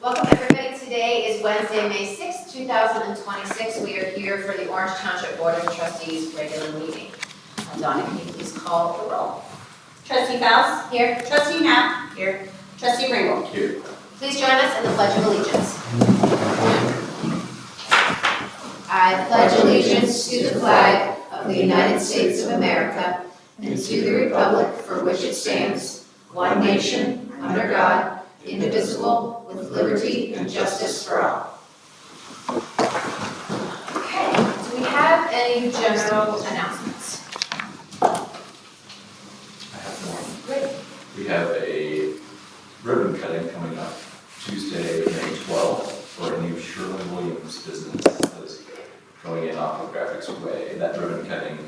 Welcome everybody. Today is Wednesday, May 6th, 2026. We are here for the Orange Township Board of Trustees regular meeting. Donna, can you please call the roll? Trustee Faust? Here. Trustee Knapp? Here. Trustee Pringle? Here. Please join us in the Pledge of Allegiance. I pledge allegiance to the flag of the United States of America and to the republic for which it stands, one nation, under God, indivisible, with liberty and justice for all. Okay, do we have any general announcements? I have one. Great. We have a ribbon cutting coming up Tuesday, May 12th for a new Sherwin-Williams business that is going in off of Graphics Way. That ribbon cutting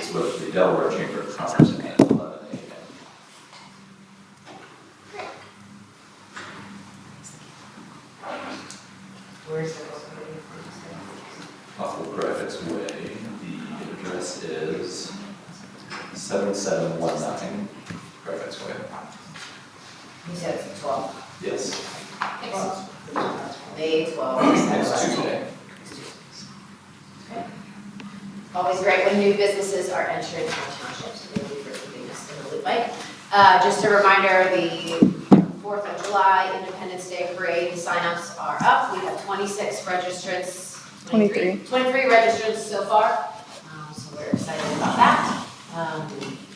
is with the Delaware Chamber of Commerce at 11 a.m. Where is it? Off of Graphics Way. The address is 7719 Graphics Way. You said it's 12. Yes, May 12th. it's Tuesday. Okay. Always great when new businesses are entering our township, so thank you for keeping us in the loop, Mike. Just a reminder, the 4th of July Independence Day Parade signups are up. We have 26 registrants. 23 registrants so far, so we're excited about that.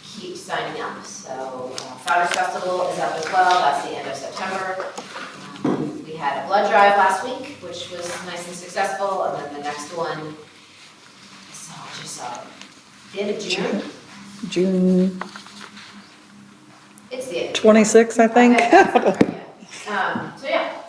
Keep signing up. So Founders Festival is up as well. That's the end of September. We had a blood drive last week, which was nice and successful, and then the next one, I just saw it. The end of June? June It's the end. 26th, I think. Okay, that's right, so yeah,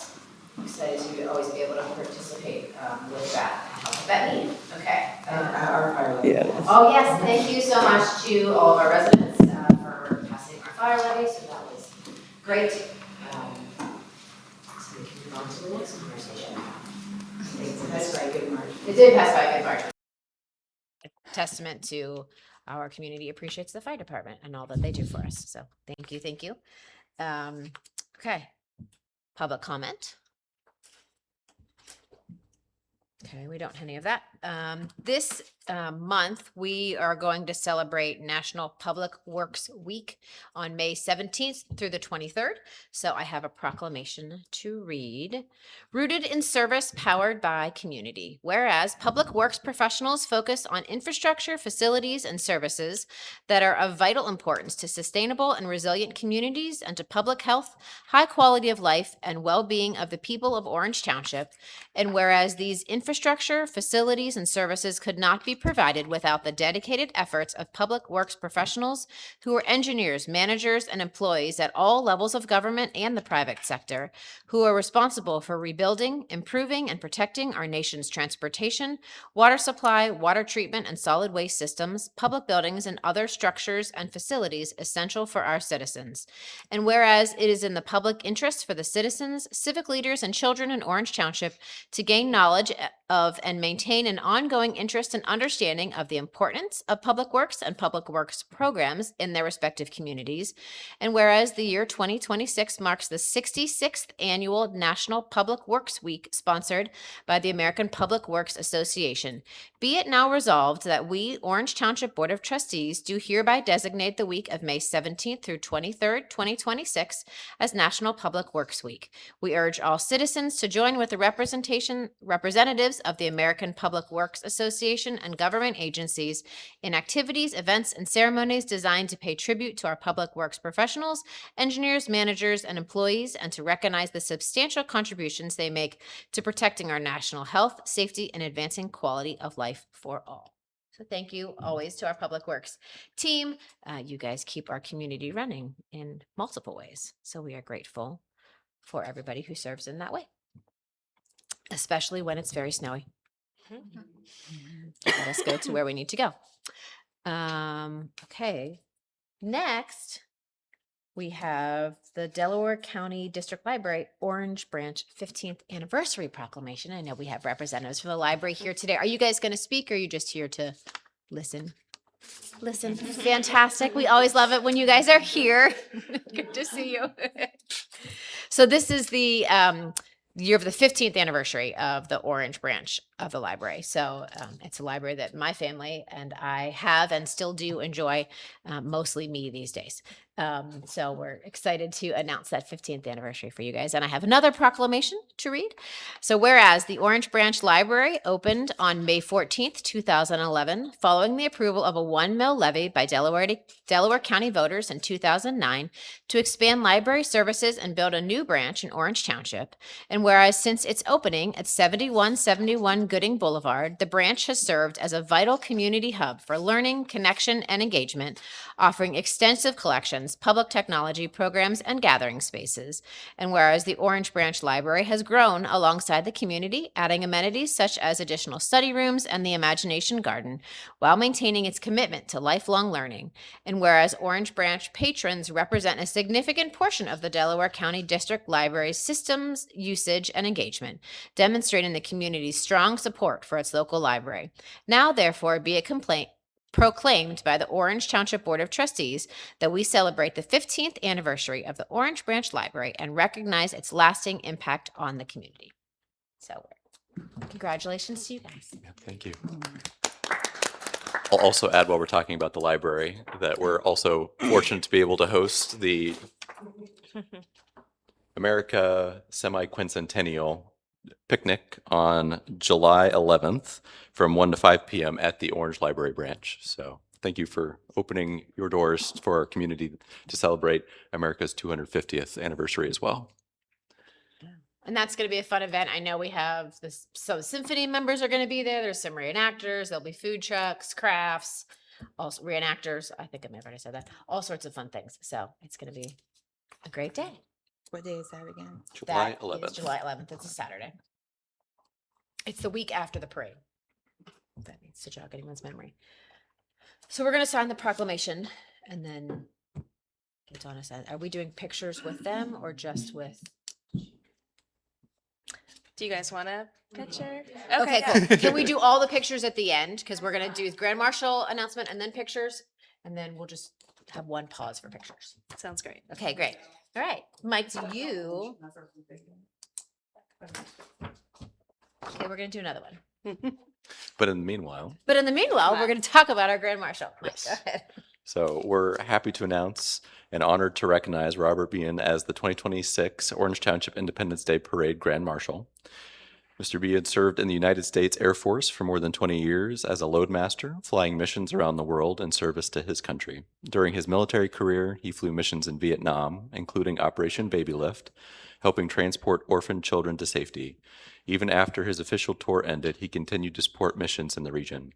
I'm excited to always be able to participate with that meeting. Okay. Our fire Yeah. Oh, yes, thank you so much to all of our residents for passing our fire levy, so that was great. So we can move on to the next conversation. It passed by a good margin. It did pass by a good margin. Testament to our community appreciates the fire department and all that they do for us, so thank you, thank you. Okay, public comment. Okay, we don't have any of that. This month, we are going to celebrate National Public Works Week on May 17th through the 23rd. So I have a proclamation to read. Rooted in service, powered by community. Whereas public works professionals focus on infrastructure, facilities, and services that are of vital importance to sustainable and resilient communities and to public health, high quality of life, and well-being of the people of Orange Township. And whereas these infrastructure, facilities, and services could not be provided without the dedicated efforts of public works professionals who are engineers, managers, and employees at all levels of government and the private sector, who are responsible for rebuilding, improving, and protecting our nation's transportation, water supply, water treatment, and solid waste systems, public buildings, and other structures and facilities essential for our citizens. And whereas it is in the public interest for the citizens, civic leaders, and children in Orange Township to gain knowledge of and maintain an ongoing interest and understanding of the importance of public works and public works programs in their respective communities. And whereas the year 2026 marks the 66th annual National Public Works Week sponsored by the American Public Works Association, be it now resolved that we, Orange Township Board of Trustees, do hereby designate the week of May 17th through 23rd, 2026 as National Public Works Week. We urge all citizens to join with the representatives of the American Public Works Association and government agencies in activities, events, and ceremonies designed to pay tribute to our public works professionals, engineers, managers, and employees, and to recognize the substantial contributions they make to protecting our national health, safety, and advancing quality of life for all. So thank you always to our public works team. You guys keep our community running in multiple ways. So we are grateful for everybody who serves in that way, especially when it's very snowy. Let us go to where we need to go. Okay, next we have the Delaware County District Library Orange Branch 15th Anniversary Proclamation. I know we have representatives from the library here today. Are you guys going to speak, or are you just here to listen? Listen, fantastic. We always love it when you guys are here. Good to see you. So this is the year of the 15th anniversary of the Orange branch of the library. So it's a library that my family and I have and still do enjoy, mostly me these days. So we're excited to announce that 15th anniversary for you guys. And I have another proclamation to read. So whereas the Orange Branch Library opened on May 14th, 2011, following the approval of a 1 mil levy by Delaware County voters in 2009 to expand library services and build a new branch in Orange Township. And whereas since its opening at 7171 Gooding Boulevard, the branch has served as a vital community hub for learning, connection, and engagement, offering extensive collections, public technology programs, and gathering spaces. And whereas the Orange Branch Library has grown alongside the community, adding amenities such as additional study rooms and the Imagination Garden, while maintaining its commitment to lifelong learning. And whereas Orange Branch patrons represent a significant portion of the Delaware County District Library's systems, usage, and engagement, demonstrating the community's strong support for its local library. Now, therefore, be it proclaimed by the Orange Township Board of Trustees that we celebrate the 15th anniversary of the Orange Branch Library and recognize its lasting impact on the community. So, congratulations to you guys. Yeah, thank you. I'll also add, while we're talking about the library, that we're also fortunate to be able to host the America Semi-Quincentennial Picnic on July 11th from 1 to 5 p.m. at the Orange Library branch. So thank you for opening your doors for our community to celebrate America's 250th anniversary as well. And that's going to be a fun event. I know we have some symphony members are going to be there. There's some reenactors. There'll be food trucks, crafts, also reenactors. I think I may have already said that. All sorts of fun things. So it's going to be a great day. What day is that again? July That 11th. is July 11th. It's a Saturday. It's the week after the parade. That needs to jog anyone's memory. So we're going to sign the proclamation and then get Donna said, are we doing pictures with them or just with? Do you guys want a picture? Okay, yeah. cool. Can we do all the pictures at the end? Because we're going to do the Grand Marshal announcement and then pictures. And then we'll just have one pause for pictures. Sounds great. Okay, great. All right. Mike, do you? Okay, we're going to do another one. But in the meanwhile, But in the meanwhile, we're going to talk about our Grand Marshal. Mike, Yes. go ahead. so we're happy to announce and honored to recognize Robert Bean as the 2026 Orange Township Independence Day Parade Grand Marshal. Mr. Bean served in the United States Air Force for more than 20 years as a loadmaster, flying missions around the world in service to his country. During his military career, he flew missions in Vietnam, including Operation Baby Lift, helping transport orphaned children to safety. Even after his official tour ended, he continued to support missions in the region.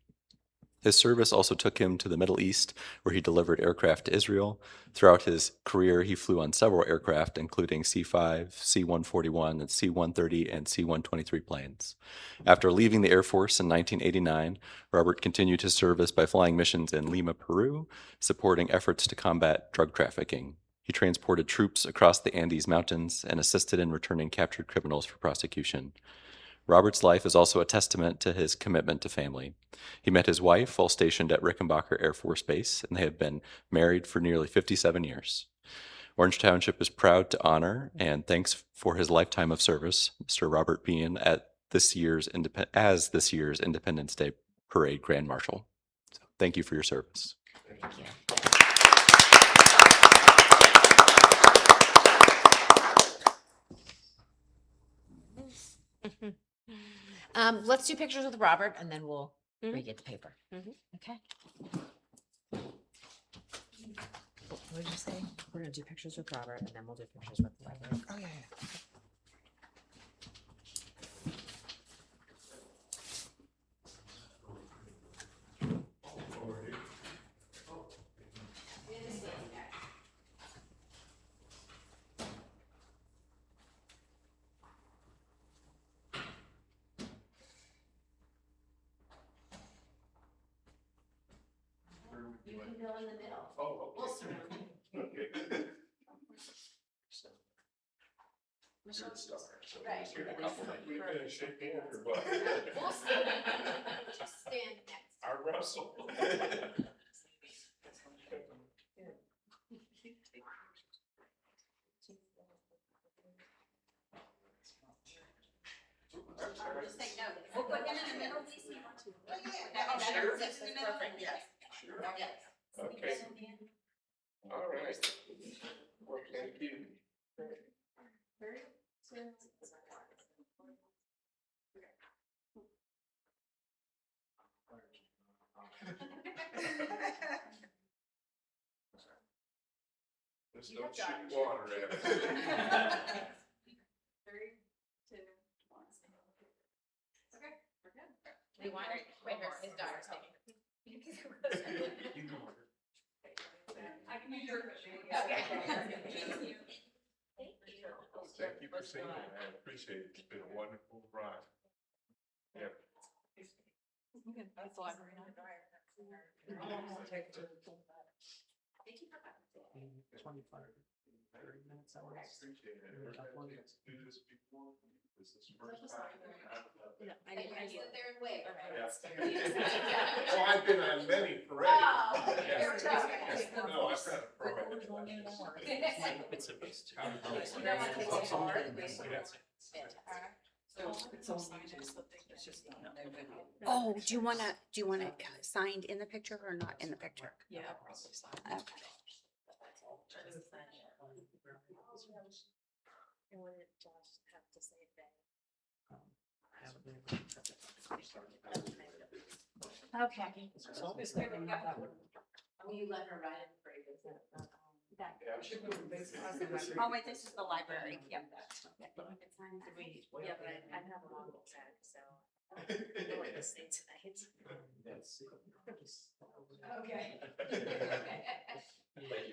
His service also took him to the Middle East, where he delivered aircraft to Israel. Throughout his career, he flew on several aircraft, including C-5, C-141, and C-130 and C-123 planes. After leaving the Air Force in 1989, Robert continued his service by flying missions in Lima, Peru, supporting efforts to combat drug trafficking. He transported troops across the Andes Mountains and assisted in returning captured criminals for prosecution. Robert's life is also a testament to his commitment to family. He met his wife while stationed at Rickenbacker Air Force Base, and they have been married for nearly 57 years. Orange Township is proud to honor and thanks for his lifetime of service, Mr. Robert Bean, as this year's Independence Day Parade Grand Marshal. So, thank you for your service. Thank you. Let's do pictures with Robert and then we'll re-get the paper. Okay. What did you say? We're gonna do pictures with Robert and then we'll do pictures with the library. Oh, yeah. You can go in the middle. We'll surround you. Michelle, right. We'll stand. Just stand next. Just take note. We'll put him in the middle. Perfect, yes. Okay. All right. Well, thank you. Just don't shoot water at us. 3, 2, 1. Okay, we're good. We want, wait, his daughter's taking. I can use your. Okay. Thank you for singing. I appreciate it. It's been a wonderful ride. Yeah. That's the library. 25, 30 minutes, I was. Appreciate it. We're gonna do this before. This is the first time. I need there and wait. Yeah. Oh, I've been on many parades. Oh, Yes. you're tough. Yes. No, I've got a parade. It's a beast. Oh, do you wanna signed in the picture or not in the picture? Yeah. Okay. Okay. Will you let her ride in the parade? Oh, wait, this is the library. Yep. Yeah, but I have a long tag, so. I want to stay tonight. Okay.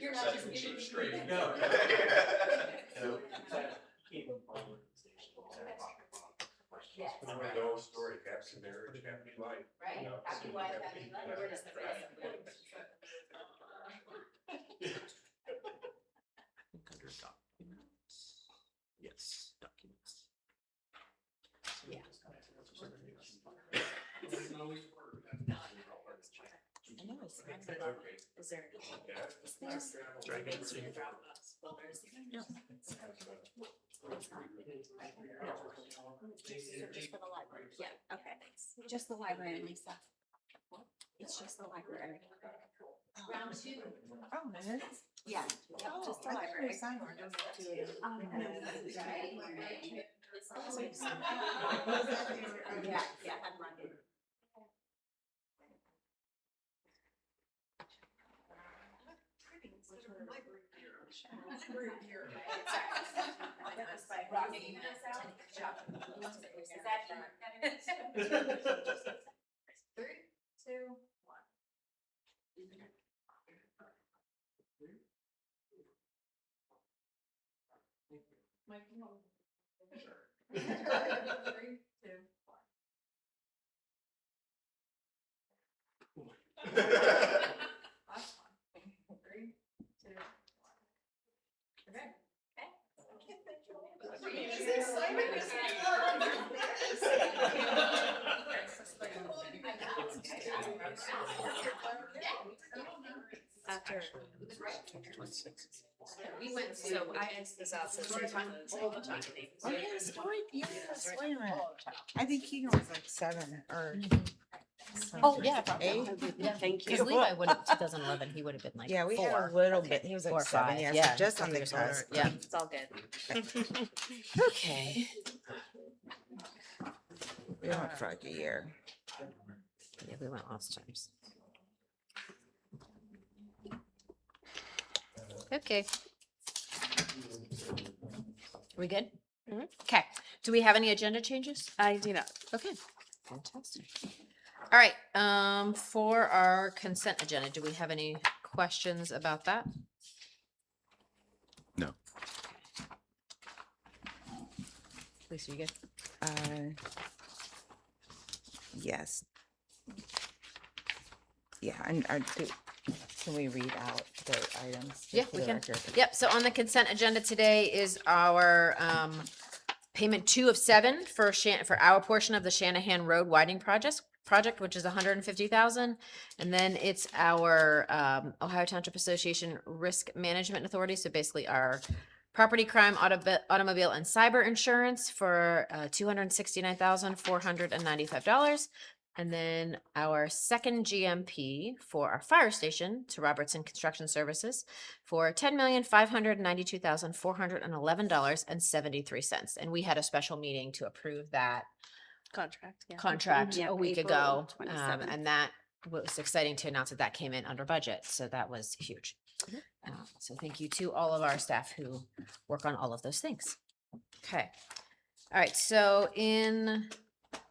You're not just giving me- straight. No. Remember the old story, happy marriage, happy life. Right, you know? happy wife, happy life. Where does the Under documents. Yes, documents. Yeah. Is there? Dragons. Just for the library. Yeah, okay. Just the library, Lisa. It's just the library. Round 2. Oh, it is? Yeah, just the library. Yeah, yeah, I'm running. Three, two, one. Mike, come on. 3, 2, 1. Last one. 3, 2, 1. Okay. After. We went to. So I asked this out, so we're talking all the time. Oh, yes, right, yes, wait a minute. I think Keegan was like 7 or. Oh, yeah. 8. Thank Because Levi would have, 2011, he would have been like. Yeah, we had 4. a little bit, he was 4 like or 7, 5, yeah, so just a on the couple years cusp. older, Yeah. It's all good. Okay. We went for like a year. Yeah, we went lots of times. Okay. We good? Mhm. Okay. Do we have any agenda changes? I do not. Okay. Fantastic. All right. For our consent agenda, do we have any questions about that? No. Lisa, you good? Yes. Yeah, and can we read out the items? just Yeah, for we the can. record? Yep, so on the consent agenda today is our payment 2 of 7 for our portion of the Shanahan Road widening project, which is $150,000. And then it's our Ohio Township Association Risk Management Authority, so basically our property crime, automobile and cyber insurance for $269,495. And then our second GMP for our fire station to Robertson Construction Services for $10,592,411.73. And we had a special meeting to approve that Contract, yeah. contract Yeah, a week April ago. 27th. And that was exciting to announce that that came in under budget. So that was huge. So thank you to all of our staff who work on all of those things. Okay. All right. So in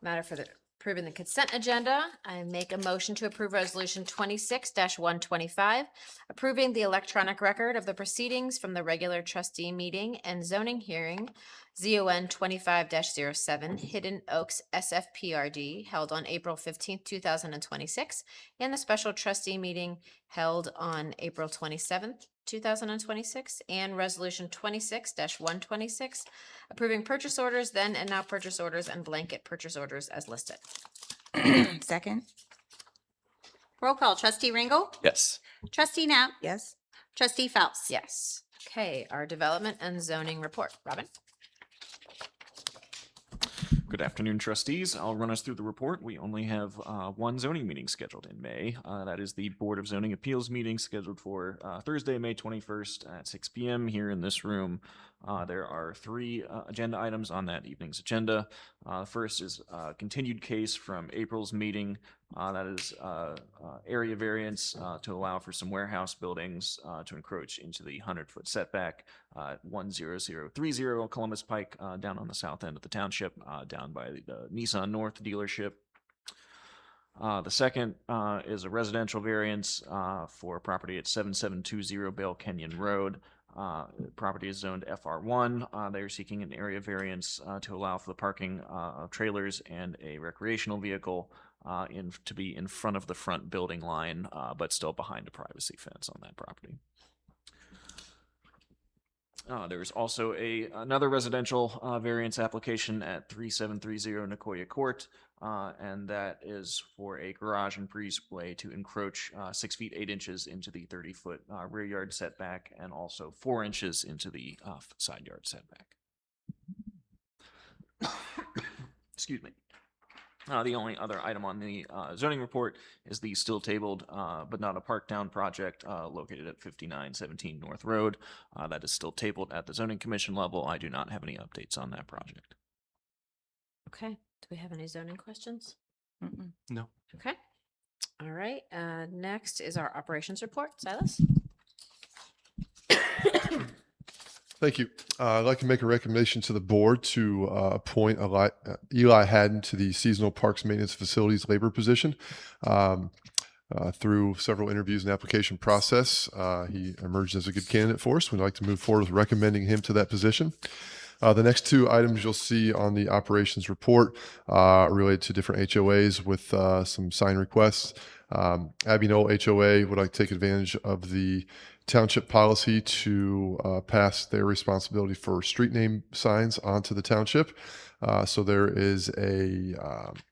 matter for the approving the consent agenda, I make a motion to approve resolution 26-125, approving the electronic record of the proceedings from the regular trustee meeting and zoning hearing ZON 25-07 Hidden Oaks SFPRD held on April 15th, 2026, and the special trustee meeting held on April 27th, 2026, and resolution 26-126, approving purchase orders then and now purchase orders and blanket purchase orders as listed. Second? Roll call, trustee Ringle, Yes. trustee Knapp, Yes. trustee Phelps. Yes. Okay, our development and zoning report. Robin? Good afternoon, trustees. I'll run us through the report. We only have one zoning meeting scheduled in May. That is the Board of Zoning Appeals meeting scheduled for Thursday, May 21st at 6 p.m. here in this room. There are three agenda items on that evening's agenda. First is a continued case from April's meeting. That is area variance to allow for some warehouse buildings to encroach into the 100-foot setback, 10030 Columbus Pike, down on the south end of the township, down by the Nissan North dealership. The second is a residential variance for property at 7720 Bale Canyon Road. Property is zoned FR1. They are seeking an area variance to allow for the parking of trailers and a recreational vehicle to be in front of the front building line, but still behind a privacy fence on that property. There's also another residential variance application at 3730 Nicoya Court, and that is for a garage and breezeway to encroach 6 feet 8 inches into the 30-foot rear yard setback and also 4 inches into the side yard setback. Excuse me. The only other item on the zoning report is the still tabled but not a park down project located at 5917 North Road. That is still tabled at the zoning commission level. I do not have any updates on that project. Okay. Do we have any zoning questions? No. Okay. All right. Next is our operations report. Silas? Thank you. I'd like to make a recommendation to the board to appoint Eli Haddon to the Seasonal Parks Maintenance Facilities labor position. Through several interviews and application process, he emerged as a good candidate for us. We'd like to move forward with recommending him to that position. The next two items you'll see on the operations report related to different HOAs with some sign requests. Abbey Knoll HOA would like to take advantage of the township policy to pass their responsibility for street name signs onto the township. So there is a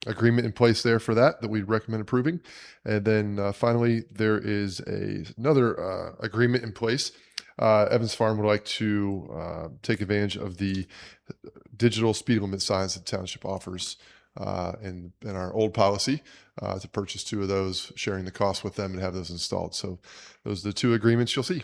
agreement in place there for that we recommend approving. And then finally, there is another agreement in place. Evans Farm would like to take advantage of the digital speed limit signs that the township offers in our old policy to purchase two of those, sharing the cost with them and have those installed. So those are the two agreements you'll see.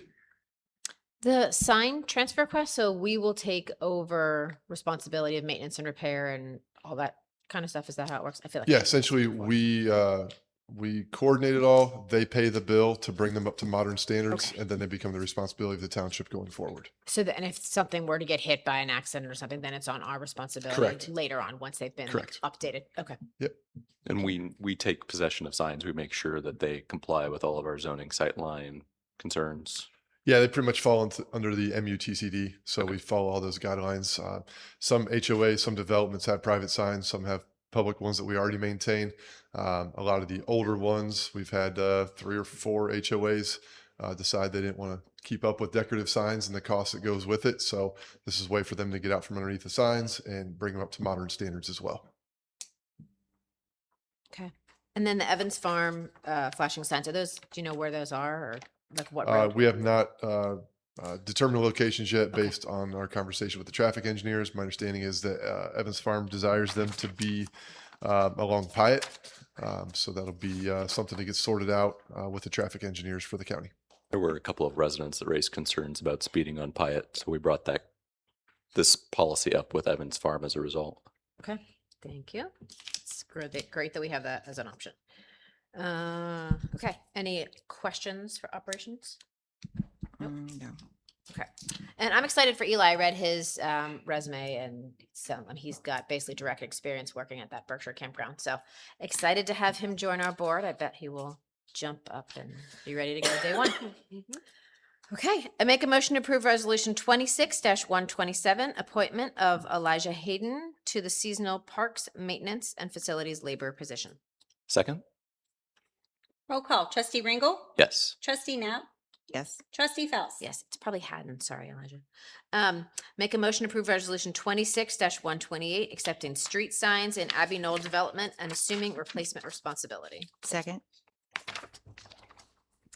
The sign transfer request, so we will take over responsibility of maintenance and repair and all that kind of stuff. Is that how it works? I feel like. Yeah, essentially we coordinate it all. They pay the bill to bring them up to modern standards, Okay. and then they become the responsibility of the township going forward. So and if something were to get hit by an accident or something, then it's on our responsibility Correct. later on once they've been like, Correct. updated. Okay. And we take possession of signs. We make sure that they comply with all of our zoning sightline concerns. Yeah, they pretty much fall under the MUTCD. So we follow all those guidelines. Some HOAs, some developments have private signs. Some have public ones that we already maintain. A lot of the older ones, we've had 3 or 4 HOAs decide they didn't want to keep up with decorative signs and the cost that goes with it. So this is a way for them to get out from underneath the signs and bring them up to modern standards as well. Okay. And then the Evans Farm flashing signs, are those, do you know where those are or like what road? We have not determined locations yet based on our conversation with the traffic engineers. My understanding is that Evans Farm desires them to be along Pyatt. So that'll be something to get sorted out with the traffic engineers for the county. There were a couple of residents that raised concerns about speeding on Pyatt, so we brought this policy up with Evans Farm as a result. Okay, thank you. It's great that we have that as an option. Okay, any questions for operations? Nope. No. Okay, and I'm excited for Eli. I read his resume, and he's got basically direct experience working at that Berkshire campground. So excited to have him join our board. I bet he will jump up and be ready to go day one. Okay, I make a motion to approve resolution 26-127, appointment of Elijah Hayden to the seasonal parks maintenance and facilities labor position. Second? Roll call. Trustee Ringel? Yes. Trustee Knapp? Yes. Trustee Phelps? Yes, it's probably Haddon. Sorry, Elijah. Make a motion to approve resolution 26-128, accepting street signs in Abbey Knoll development and assuming replacement responsibility. Second.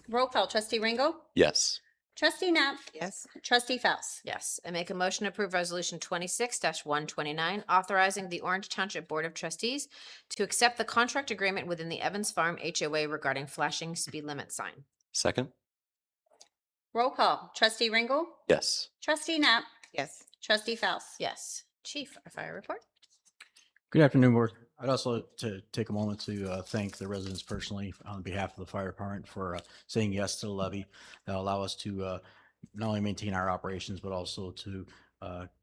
Roll call. Trustee Ringel? Yes. Trustee Knapp? Yes. Trustee Phelps? Yes, I make a motion to approve resolution 26-129, authorizing the Orange Township Board of Trustees to accept the contract agreement within the Evans Farm HOA regarding flashing speed limit sign. Second? Roll call. Trustee Ringel? Yes. Trustee Knapp? Yes. Trustee Phelps? Yes. Chief, our fire report. Good afternoon, Board. I'd also like to take a moment to thank the residents personally on behalf of the fire department for saying yes to the levy. That'll allow us to not only maintain our operations, but also to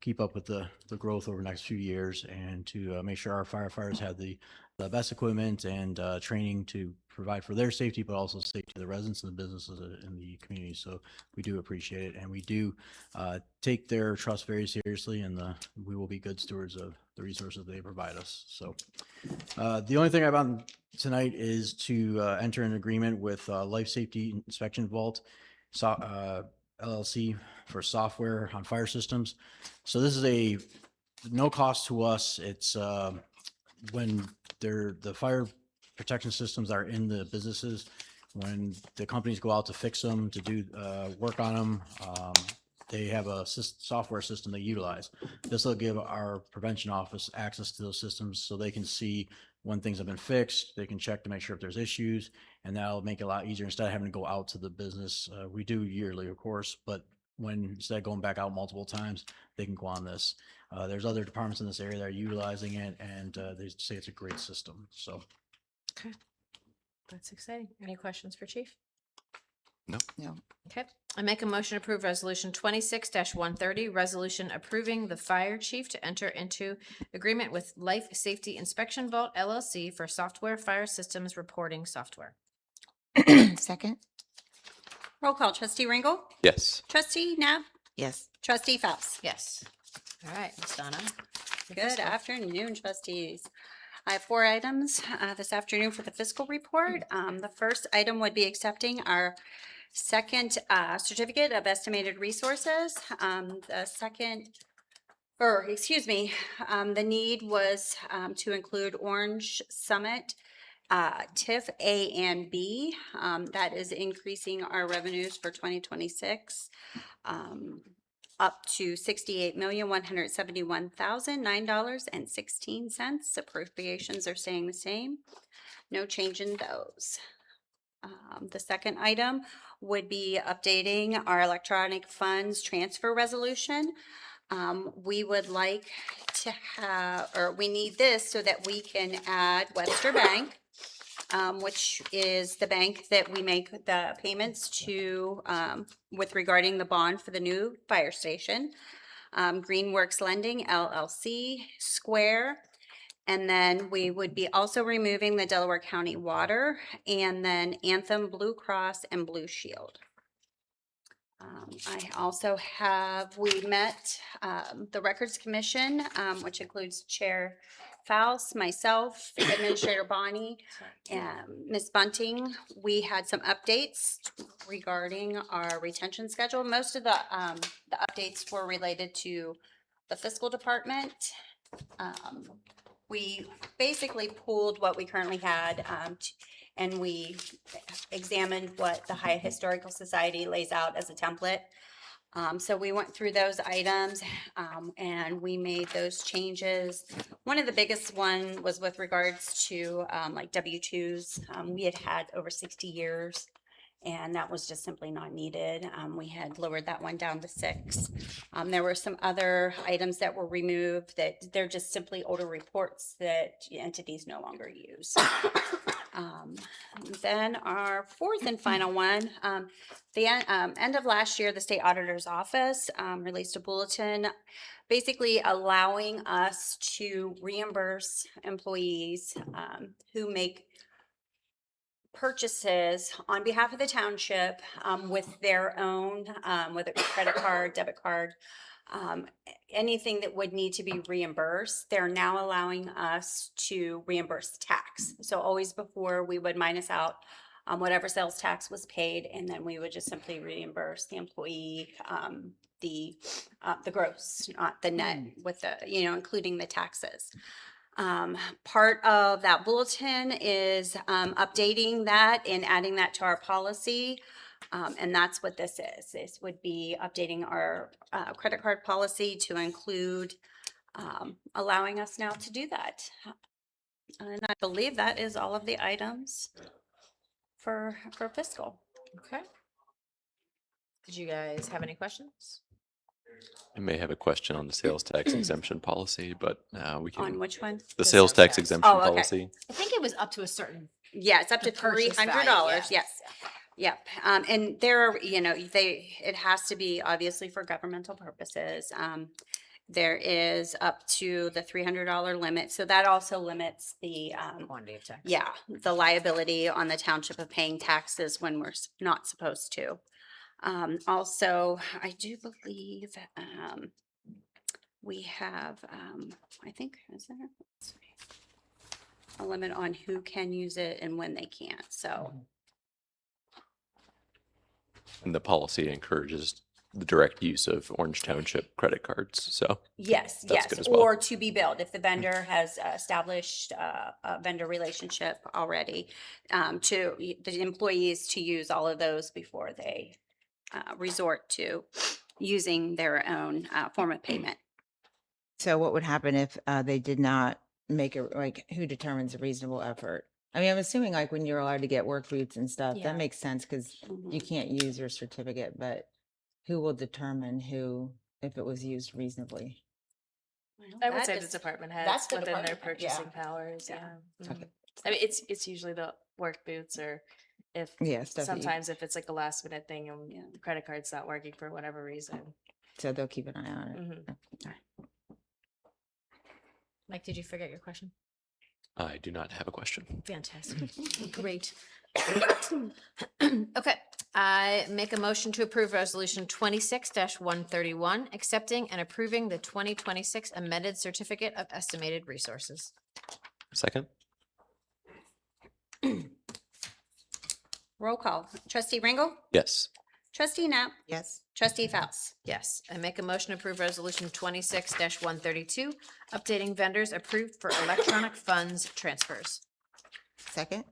keep up with the growth over the next few years and to make sure our firefighters have the best equipment and training to provide for their safety, but also safety of the residents and the businesses in the community. So we do appreciate it, and we do take their trust very seriously, and we will be good stewards of the resources they provide us. So the only thing I've on tonight is to enter an agreement with Life Safety Inspection Vault LLC for software on fire systems. So this is a no cost to us. It's when the fire protection systems are in the businesses, when the companies go out to fix them, to do work on them, they have a software system they utilize. This will give our prevention office access to those systems so they can see when things have been fixed. They can check to make sure if there's issues, and that'll make it a lot easier instead of having to go out to the business. We do yearly, of course, but instead of going back out multiple times, they can go on this. There's other departments in this area that are utilizing it, and they say it's a great system. So. Okay, that's exciting. Any questions for Chief? No. No. Okay, I make a motion to approve resolution 26-130, resolution approving the fire chief to enter into agreement with Life Safety Inspection Vault LLC for software fire systems reporting software. Second. Roll call. Trustee Ringel? Yes. Trustee Knapp? Yes. Trustee Phelps? Yes. All right, Ms. Donna. Good afternoon, trustees. I have 4 items this afternoon for the fiscal report. The first item would be accepting our second certificate of estimated resources. The need was to include Orange Summit TIF A and B. That is increasing our revenues for 2026 up to $68,171,009.16. Appropriations are staying the same. No change in those. The second item would be updating our electronic funds transfer resolution. We would like to have, or we need this so that we can add Webster Bank, which is the bank that we make the payments to with regarding the bond for the new fire station. Greenworks Lending LLC, Square, and then we would be also removing the Delaware County Water, and then Anthem Blue Cross and Blue Shield. We met the Records Commission, which includes Chair Faust, myself, Administrator Bonnie, and Ms. Bunting. We had some updates regarding our retention schedule. Most of the updates were related to the fiscal department. We basically pulled what we currently had and we examined what the Hyatt Historical Society lays out as a template. So we went through those items, and we made those changes. One of the biggest one was with regards to, like W-2s. We had over 60 years, and that was just simply not needed. We had lowered that one down to 6. There were some other items that were removed that they're just simply older reports that entities no longer use. Then our fourth and final one, the end of last year, the state auditor's office released a bulletin basically allowing us to reimburse employees who make purchases on behalf of the township with their own, with a credit card, debit card, anything that would need to be reimbursed. They're now allowing us to reimburse tax. So always before, we would minus out whatever sales tax was paid, and then we would just simply reimburse the employee the gross, not the net, with the, including the taxes. Part of that bulletin is updating that and adding that to our policy. And that's what this is. This would be updating our credit card policy to include allowing us now to do that. And I believe that is all of the items for fiscal. Okay. Did you guys have any questions? I may have a question on the sales tax exemption policy, but we On can, which one? the sales tax exemption Oh, okay. policy. I think it was up to a certain, Yeah, it's up to The purchase value, $300. yeah. Yes. Yep. And there are, it has to be obviously for governmental purposes. There is up to the $300 limit. So that also limits the, quantity of tax. yeah, the liability on the township of paying taxes when we're not supposed to. Also, I do believe, we have, I think, is there? Let's see. A limit on who can use it and when they can't, so. And the policy encourages the direct use of Orange Township credit cards. So Yes, That's yes, good as well. or to be billed if the vendor has established a vendor relationship already, to the employees to use all of those before they resort to using their own form of payment. So what would happen if they did not make a, like, who determines a reasonable effort? I mean, I'm assuming like when you're allowed to get work boots and stuff, Yeah. that makes sense because you can't use your certificate, but who will determine if it was used reasonably? I would That say the is- department that's heads the within their department head, yeah. purchasing powers, Yeah. yeah. Okay. I mean, it's usually the work boots, or if, Yeah, stuff that you- sometimes if it's like a last minute thing and Yeah. the credit card's not working for whatever reason. So they'll keep an eye on it. Mhm. Mike, did you forget your question? I do not have a question. Fantastic. Great. Okay, I make a motion to approve resolution 26-131, accepting and approving the 2026 amended certificate of estimated resources. Second? Roll call. Trustee Ringle? Yes. Trustee Knapp? Yes. Trustee Faust? Yes, I make a motion to approve resolution 26-132, updating vendors approved for electronic funds transfers. Second?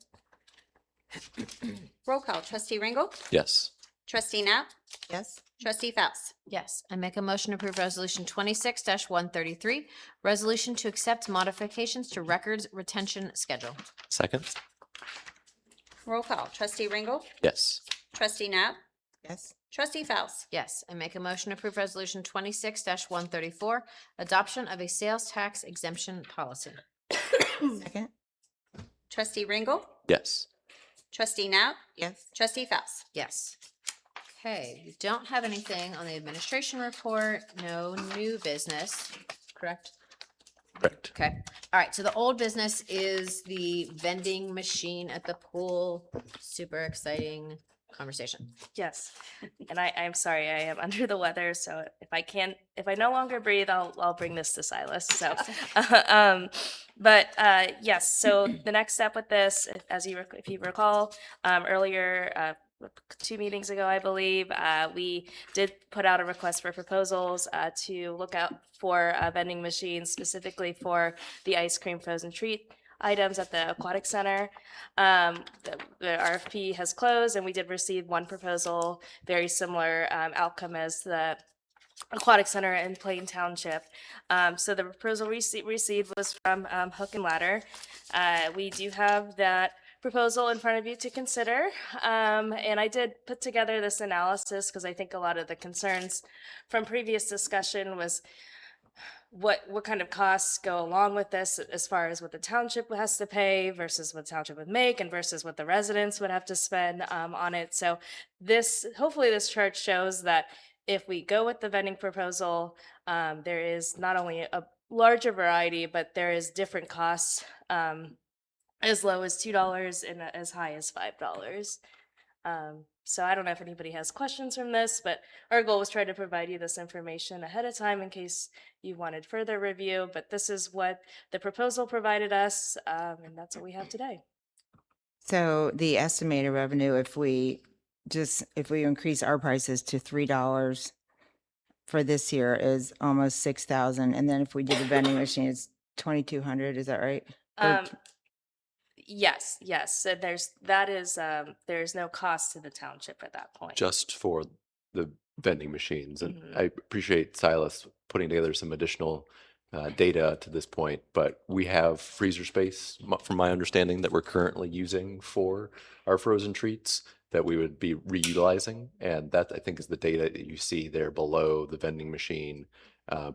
Roll call. Trustee Ringle? Yes. Trustee Knapp? Yes. Trustee Faust? Yes, I make a motion to approve resolution 26-133, resolution to accept modifications to records retention schedule. Second? Roll call. Trustee Ringle? Yes. Trustee Knapp? Yes. Trustee Faust? Yes, I make a motion to approve resolution 26-134, adoption of a sales tax exemption policy. Second? Trustee Ringle? Yes. Trustee Knapp? Yes. Trustee Faust? Yes. Okay, we don't have anything on the administration report, no new business, correct? Correct. Okay, all right, so the old business is the vending machine at the pool. Super exciting conversation. Yes, and I'm sorry, I am under the weather, so if I no longer breathe, I'll bring this to Silas, so. Yes, so the next step with this, if you recall, earlier, 2 meetings ago, I believe, we did put out a request for proposals to look out for vending machines specifically for the ice cream frozen treat items at the Aquatic Center. The RFP has closed, and we did receive one proposal, very similar outcome as the Aquatic Center in Plain Township. So the proposal received was from Hook and Ladder. We do have that proposal in front of you to consider. And I did put together this analysis because I think a lot of the concerns from previous discussion was what kind of costs go along with this as far as what the township has to pay versus what the township would make and versus what the residents would have to spend on it. So hopefully this chart shows that if we go with the vending proposal, there is not only a larger variety, but there is different costs as low as $2 and as high as $5. So I don't know if anybody has questions from this, but our goal was try to provide you this information ahead of time in case you wanted further review. But this is what the proposal provided us, and that's what we have today. So the estimated revenue, if we increase our prices to $3 for this year, is almost 6,000. And then if we did the vending machine, it's 2,200. Is that right? Yes. So there's no cost to the township at that point. Just for the vending machines. And Mhm. I appreciate Silas putting together some additional data to this point, but we have freezer space, from my understanding, that we're currently using for our frozen treats that we would be reutilizing. And that, I think, is the data that you see there below the vending machine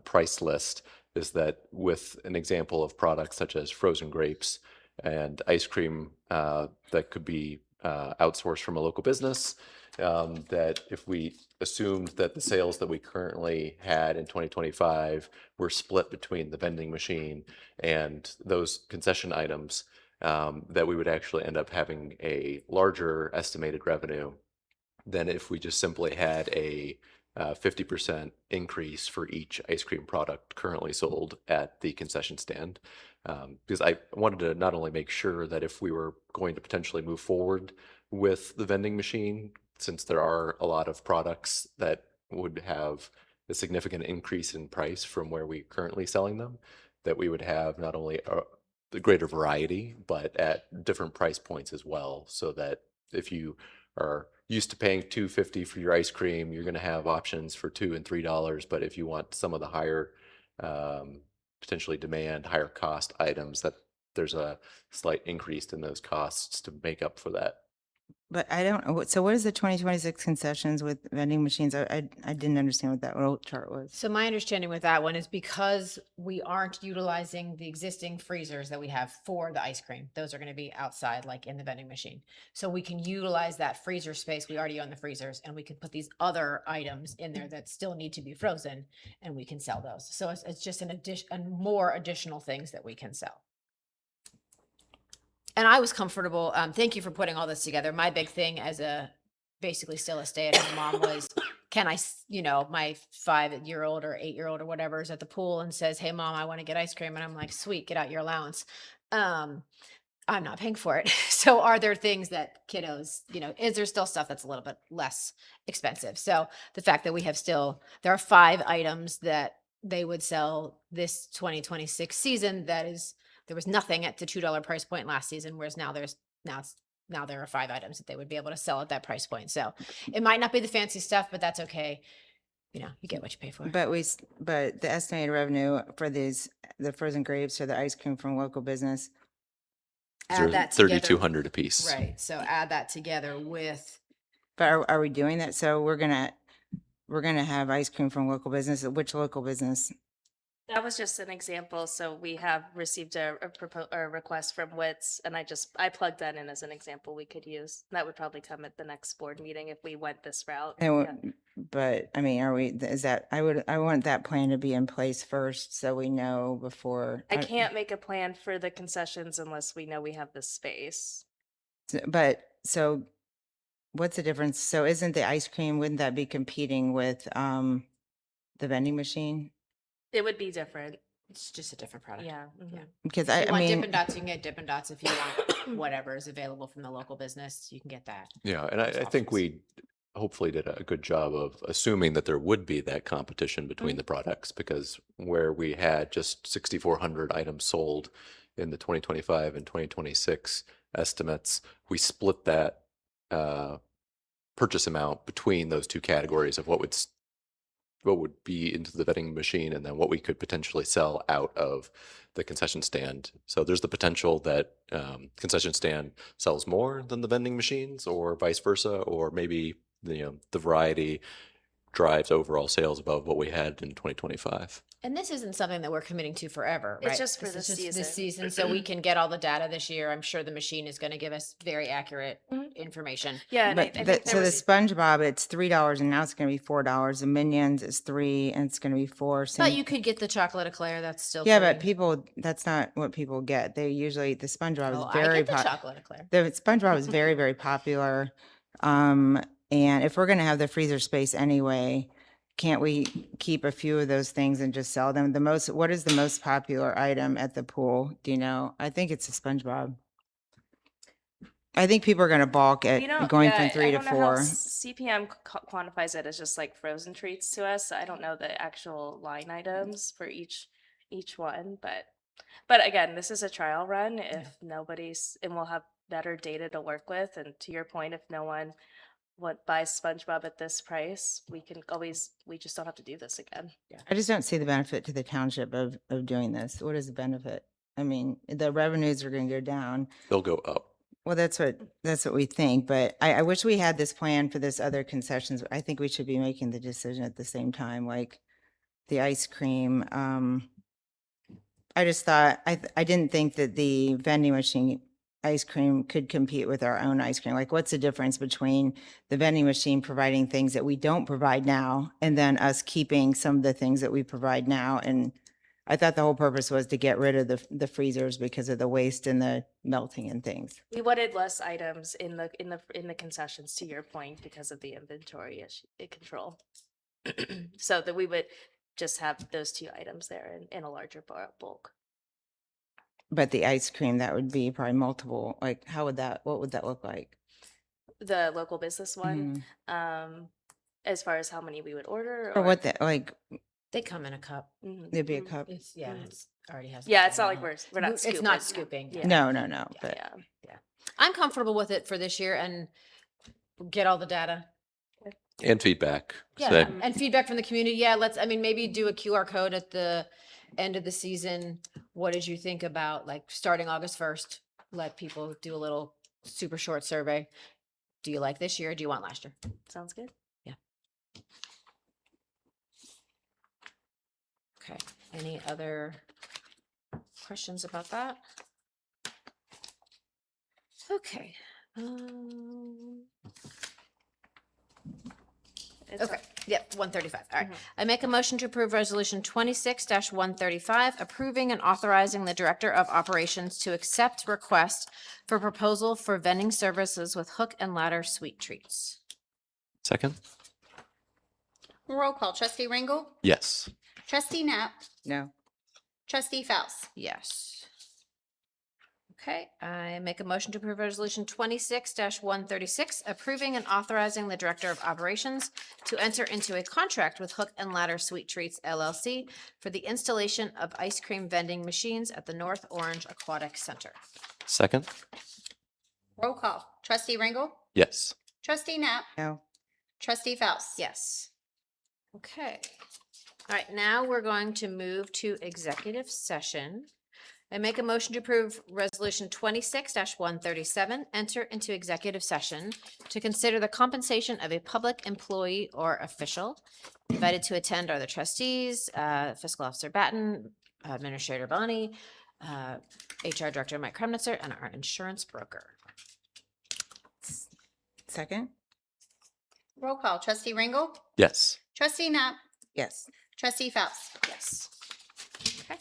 price list, is that with an example of products such as frozen grapes and ice cream that could be outsourced from a local business, that if we assumed that the sales that we currently had in 2025 were split between the vending machine and those concession items, that we would actually end up having a larger estimated revenue than if we just simply had a 50% increase for each ice cream product currently sold at the concession stand. Because I wanted to not only make sure that if we were going to potentially move forward with the vending machine, since there are a lot of products that would have a significant increase in price from where we're currently selling them, that we would have not only the greater variety, but at different price points as well, so that if you are used to paying $2.50 for your ice cream, you're going to have options for $2 and $3. But if you want some of the higher, potentially higher cost items, that there's a slight increase in those costs to make up for that. But I don't know. So what is the 2026 concessions with vending machines? I didn't understand what that little chart was. So my understanding with that one is because we aren't utilizing the existing freezers that we have for the ice cream, those are going to be outside, like in the vending machine. So we can utilize that freezer space. We already own the freezers, and we can put these other items in there that still need to be frozen, and we can sell those. So it's just an addition, and more additional things that we can sell. And I was comfortable. Thank you for putting all this together. My big thing as basically still a stay-at-home mom was, can I, my 5-year-old or 8-year-old or whatever is at the pool and says, "Hey mom, I want to get ice cream." And I'm like, "Sweet, get out your allowance." I'm not paying for it. So are there things that kiddos, is there still stuff that's a little bit less expensive? So the fact that there are 5 items that they would sell this 2026 season there was nothing at the $2 price point last season, whereas now there are 5 items that they would be able to sell at that price point. So it might not be the fancy stuff, but that's okay. You get what you pay for. But the estimated revenue for the frozen grapes or the ice cream from local business. Add that together. 3,200 apiece. Right. So add that together with. But are we doing that? So we're gonna have ice cream from local business. Which local business? That was just an example. So we have received a request from WITS, and I plugged that in as an example we could use. That would probably come at the next board meeting if we went this route. But I mean, I want that plan to be in place first so we know before. I can't make a plan for the concessions unless we know we have the space. But so what's the difference? So wouldn't that be competing with the vending machine? It would be different. It's just a different product. Yeah. Yeah. Because If you want I mean, Dippin' Dots, you can get Dippin' Dots. If you want whatever is available from the local business, you can get that. Yeah, and I think we hopefully did a good job of assuming that there would be that competition between the products, because where we had just 6,400 items sold in the 2025 and 2026 estimates, we split that purchase amount between those two categories of what would be into the vending machine and then what we could potentially sell out of the concession stand. So there's the potential that concession stand sells more than the vending machines, or vice versa, or maybe the variety drives overall sales above what we had in 2025. And this isn't something that we're committing to forever, It's right? just for This this is just this season. season, so we can get all the data this year. I'm sure the machine is going to give us very accurate information. Yeah, and I But think the, there so the was, SpongeBob, it's $3 and now it's going to be $4. The Minions is 3 and it's going to be 4. But Same- you could get the chocolate eclair. That's still yeah, free. but people, that's not what people get. They usually, the SpongeBob is Oh, I very get the chocolate eclair. The SpongeBob is very, very popular. And if we're going to have the freezer space anyway, can't we keep a few of those things and just sell them? What is the most popular item at the pool? Do you know? I think it's a SpongeBob. I think people are going to balk at going yeah, from 3 I to don't know how 4. CPM quantifies it as just like frozen treats to us. I don't know the actual line items for each one, but again, this is a trial run. If nobody's, and we'll have better data to work with. And to your point, if no one buys SpongeBob at this price, we just don't have to do this again. I just don't see the benefit to the township of doing this. What is the benefit? I mean, the revenues are going to go down. They'll go up. Well, that's what we think, but I wish we had this plan for this other concessions. I think we should be making the decision at the same time, like the ice cream. I just thought, I didn't think that the vending machine ice cream could compete with our own ice cream. Like, what's the difference between the vending machine providing things that we don't provide now and then us keeping some of the things that we provide now? And I thought the whole purpose was to get rid of the freezers because of the waste and the melting and things. We wanted less items in the concessions, to your point, because of the inventory control. So that we would just have those 2 items there in a larger bulk. But the ice cream, that would be probably multiple, like, what would that look like? The local business one, as far as how many we would order, Or what that, like, They come in a cup. there'd be a cup? It's it's already has. Yeah, it's not water like in it. we're not It's scooping. not scooping. Yeah. No, but Yeah. I'm comfortable with it for this year and get all the data. And feedback. Yeah, So and feedback from the community. Yeah, maybe do a QR code at the end of the season. What did you think about, like, starting August 1st? Let people do a little super short survey. Do you like this year? Or do you want last year? Sounds good. Okay. Any other questions about that? Okay. Okay, yep, 135. All right. I make a motion to approve resolution 26-135, approving and authorizing the Director of Operations to accept request for proposal for vending services with hook and ladder sweet treats. second? Roll call, trustee Ringle, Yes. trustee Knapp, no. trustee Faust. Yes. Okay, I make a motion to approve resolution 26-136, approving and authorizing the Director of Operations to enter into a contract with Hook and Ladder Sweet Treats LLC for the installation of ice cream vending machines at the North Orange Aquatic Center. Second? Roll call, trustee Ringle, Yes. trustee Knapp, No. trustee Faust. Yes. Okay. All right, now we're going to move to executive session. I make a motion to approve resolution 26-137, enter into executive session to consider the compensation of a public employee or official. Invited to attend are the trustees, fiscal officer Batten, administrator Bonnie, HR director Mike Kremnitzer, and our insurance broker. Second? Roll call, trustee Ringle, Yes. trustee Knapp, Yes. trustee Faust. Yes. Okay.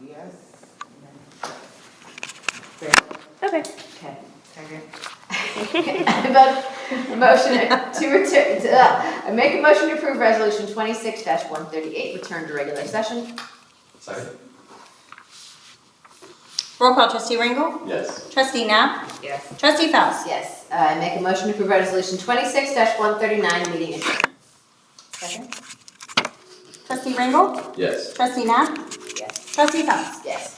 Yes. Okay. Okay, second. I motion to return, I make a motion to approve resolution 26-138, return to regular session. Second? Roll call, trustee Ringle? Yes. Trustee Knapp? Yes. Trustee Faust? Yes, I make a motion to approve resolution 26-139, meeting adjourned. Second? Trustee Ringle? Yes. Trustee Knapp? Yes. Trustee Faust? Yes.